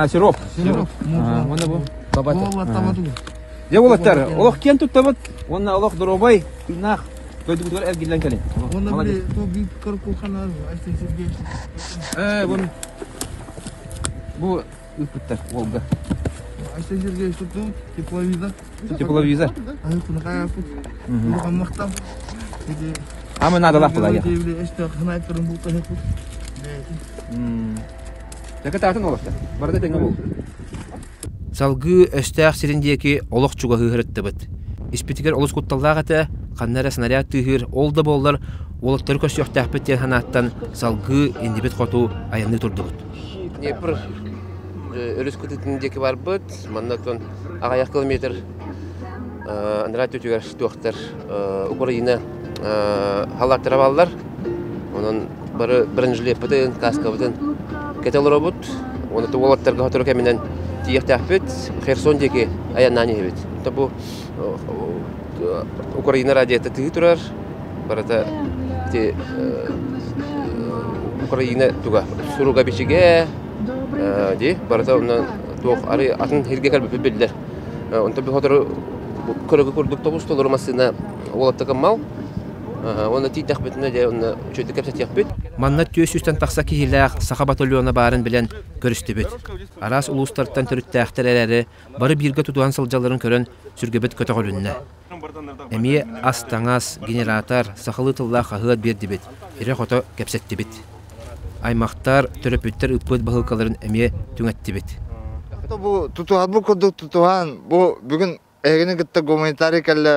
Сироп. Оны бұл. Табаты. Де олаттар, олық кен тұт табат. Оны олық дұробай, нақ. Көйді бұтығар әргелен кәлін. Оны біле, бұл бейт көріп қолқан Бұл... Бұл... Үпіттер, олғы. Айсан жерге тұтту, тепловизор. Тепловизор? Айқыны қая бұт. Бұлған мақтам. Амы надалақ бұла я. Әшті қынайттырын бұлта хет бұт. Жәкі тартын олықты. Барды тәңі бұл. Салғы өстәқ сиріндекі олық чуға ғырытты бұд. Испетігер олыс құтталлағаты, қаннары снаряд түйір, олды болдар, олықтары көс yoқтақ біттен ханаттан салғы ендебет қоту аянны тұрды бұд. Өріс күтітіндегі бар бұд, маннатон ағаяқ километр андрат өтігер тоқтар Украина халаттыра балылар. Оның біріншілі бұтын, каска бұтын кетелері бұд. Оны туалаттарға ғатыры кәмінен тиектәқ бұд, Херсон деке аяннаны бұд. Бұл Украина радиеті түгі тұрар, барата Украина туға сұруға бешіге, де барата оннан тоқ ары атын херге кәрбіп білдер. Онта бір хотыр көрігі көрдік тоғыз толыры масына олаттығы мал. Оны тийтақ бітіне де оны чөйді кәпсет яқ біт. Маннат төс үстен тақса кейіләқ сақа батальона барын білен көрісті біт. Арас ұлыстарттан түріттәқтір әрәрі бары бірге тұтуған сылжаларын көрін сүрге біт көті қолынна. Әме астаңас, генератор, сақылы тылла қағыат берді біт. Ире қото кәпсетті біт. Аймақтар, түріпіттер үппөт бағылқаларын әме түңәтті біт. Бұл тұтуған, бұл күрдік тұтуған, бұл бүгін әгіні күтті гуманитарий кәлі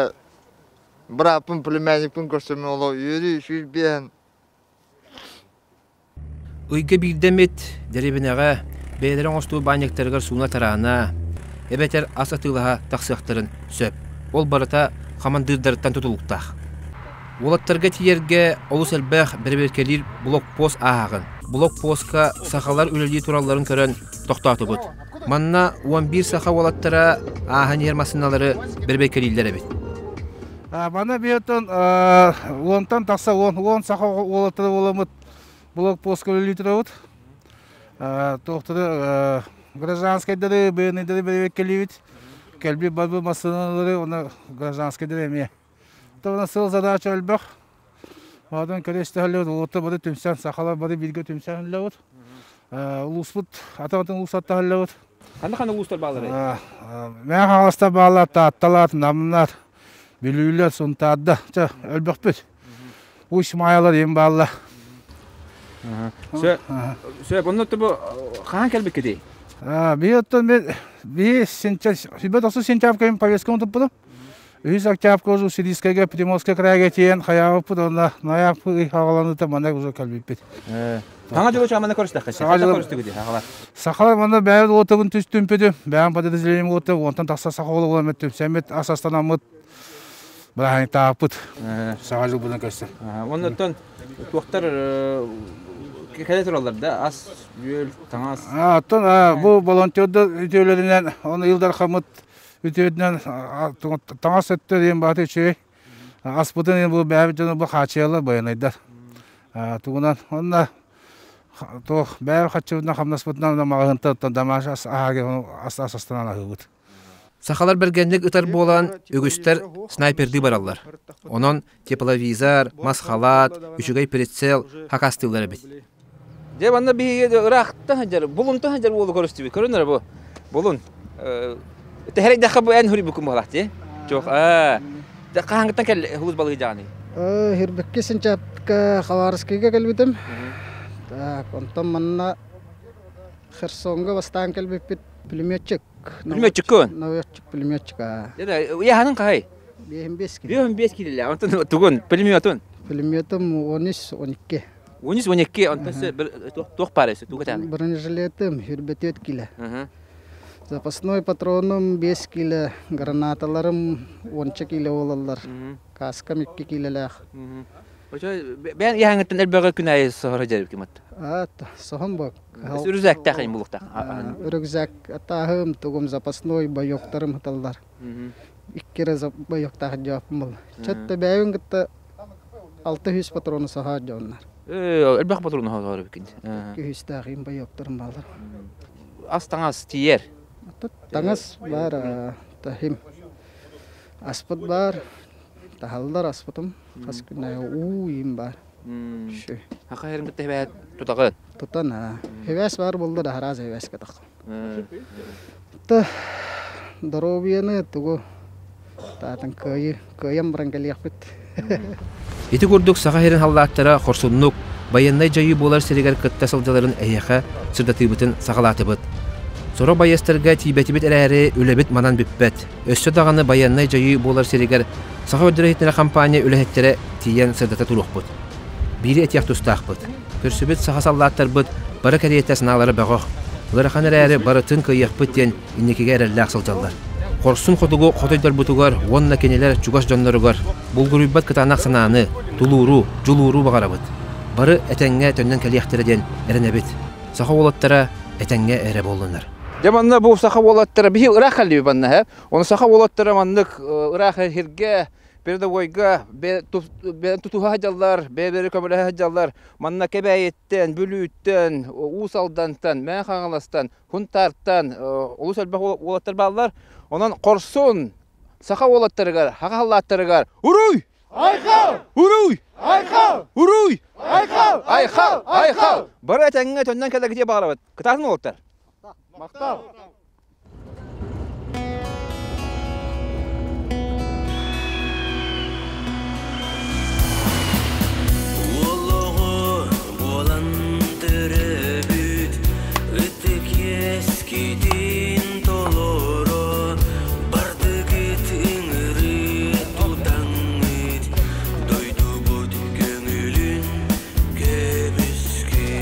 бір апын племянникпін көрсеме олау, үйірі, шүйір бейін. Үйге білдемет, дәребінеға, бәйдерін остуы баняктарығар суына тарағына, әбәтер асатылыға тақсықтырын сөп. Ол барыта қамандырдарыттан тұтылықтақ. Олаттарға тиерге олыс әлбәқ бірберкелер блокпост ағағын. Блокпостқа сақалар өлелі тураларын көрін тоқтаты бұд. Манна 11 сақа олаттара ағын ермасыналары бірберкелерлер әбет. Мана бейттен онтан тақса 10 сақа олаттары оламыд блокпостқа өлелі тұрауыд. Тоқтары гражданскайдары, бейнедері бірберкелер кәлби бабы масыналары, оны гражданский дреме. Оны сыл задача өлбәк. Одан көресті әлі оты бады түмсен, сақалар бады білге түмсен әлі өт. Улуспыт, атаматын улусатта әлі өт. Қандай улустар бағалар? Мен қағаста бағалар, атталар, намынар, білуілер, сұнтадды. Өлбәк бүт. Уш майалар ем бағалар. Сөп, оның өтті бұл қаған кәлбек кедей? Биоттан мен, хүбет осы сентябрька повестка ұнтып бұдым. 3 октябрька уже Сирийская, Приморская крайга тиен, хаяв пұд, онда наяқ пұд, қағаланы мана уже кәлбек бет. Таңа жылы чағамана көрістіқ қайсы? Сақалар мана бәйір отығын түстім пөді, бәйін подразделением оты, онтан тақса сақалы оламет түп, сәмет асастан амыт, бірағын тағы пұд, саға жыл бұдан көрістір. Оның өттен тоқтар кәлі тұралар да, ас, бүйел, таңас? Бұл волонтерді үтеулерінен, оны илдар қамыт үтеудінен таңас өтті дейін баты үшей, ас бұдан бұл бәйбі жаны бұл қачиялы байынайдар. Туғынан, онына бәйбі қачуына қамнас бұдынан мағынты дамашы асастанан ағығыд. Сақалар бергенлік ұтар болан өгістер снайперді баралар. Онын тепловизор, масхалат, үшігай прицел, хакастылары бет. Деп анда бейге ұрақтан жар, бұлынтан жар болу көрісті бей. Көрінер бұл? Бұлын. Тәхәрек даққа бұл ән хүрі бүкім болақ де? Жоқ, қағаңғыттан кәл ғылыз балығы жағаны? Хирбекке сенчапка Хабаровскийге кәлбетім. Онтан манна Херсонға бастан кәлбеппет пулеметчик. Пулеметчик көн? Навертчик пулеметчик. Яғаның қағай? 5 келі. Онтан түгін, пулеметін? Пулеметім 13-12. 13-12, онтан тоқ парасы, туғытаны? Бронежилетім хирбетет келі. Запасной патроным 5 келі, гранаталарым 10 келі олалар. Каскам 2 келіләқ. Бән яңыттан әлбәғі күн айы соғыра жарып кемет? Соғым бақ. Үрізәк тәқейін бұлықтақ? Үрізәк атағым, тұғым запасной байоқтарым хаталар. 2 кері байоқтағы жауапым бұл. Чатта бәйін күтті 600 патроны соға жауынлар. Әлбәғі патроны соға жарып кенде? 200 тағым байоқтарым балар. Ас таңас тиер? Таңас бар, тахим. Аспыт бар. Тахалдар аспытым, қас күнай уйым бар. Ақа ерім бітті хебәт тұтағын? Тұтан, хебәс бар болды да хараз хебәс кәтақ. Дробияны тұғы таатын көйім бірін кәліяқ біт. Еті көрдік саға херін халлаттара қорсыннық, баяннай жайы болар серегер күтті сылдаларын әйеқа сырдаты бұтын сағалаты бұт. Сора баястарға тибет-тибет әрәрі өләбет манан бүппәт. Өссі дағаны баяннай жайы болар серегер саға өдірәйтінері компания өләхеттері тиен сырдата тұруқ бұд. Бири әтияқ тұстақ бұд. Көрсібет саға саллаттар бұд, бары кәреетті сыналары бағық. Лырақан әрәрі бары тын көйеқ бұд иннекеге әрәлләқ сылжалдар. Қорсын қодығы қодойдар бұтығар, онна кенелер чугаш жонларығар. Бұлғырүйбат кытанақ сананы, тулуру, жулуру бағара бұд. Бары әтәңге төннен кәлияқтірден әрінәбет. Саға олаттара әтәңге әрі болынар. Деманна бұл сақа олаттара бейі ұрақ әлі банна, оны сақа олаттара мандық ұрақ әрге, передовойға, тұтуға жаллар, бәбері көмілі жаллар, манна кәбәйеттен, бүлүйттен, ұсалдантан, мән қаңыластан, хүнтарттан, ұлыс әлбәқ олаттар балар, онан қорсын сақа олаттарығар, хақалаттарығар, ұруй! Айқал! Ұруй! Айқал! Ұруй! Айқал! Айқал! Айқал! Бары әтәңге төннен кәлі кете бағарабат. Кытасын олаттар? Мақтал! Олығы болан түрібіт, үттік ескеден толыры, бардығыт үңірі тұтаңыт, дойды бұд көңілін көміске.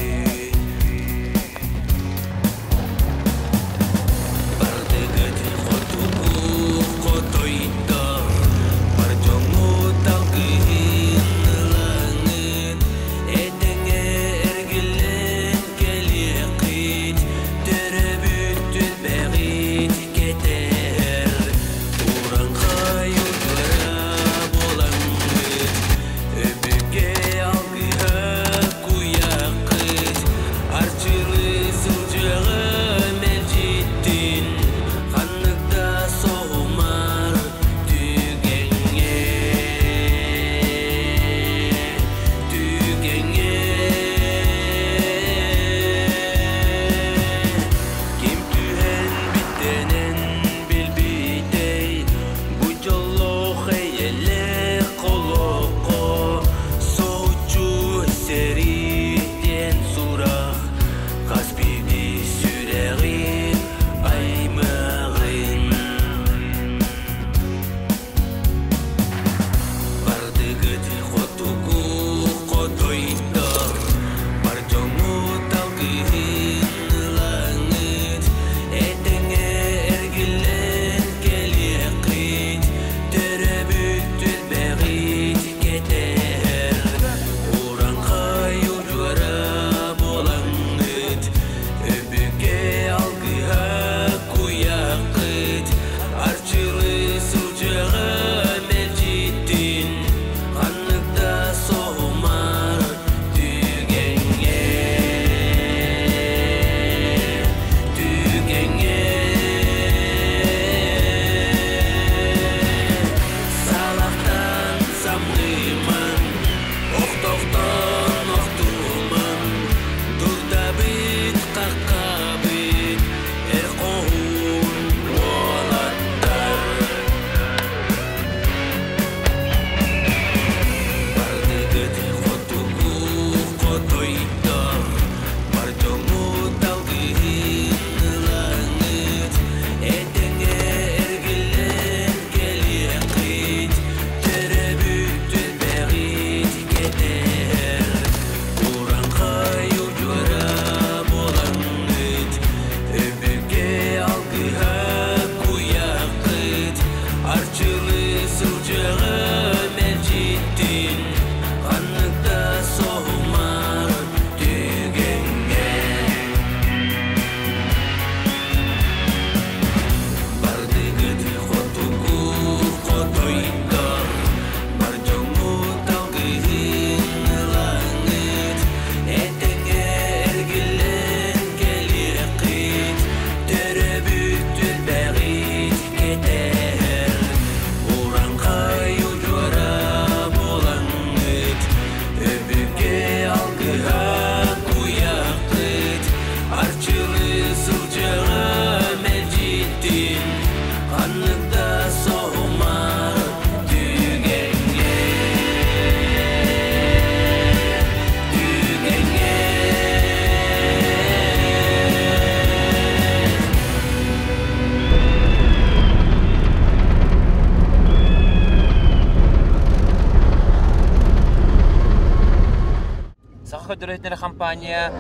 компания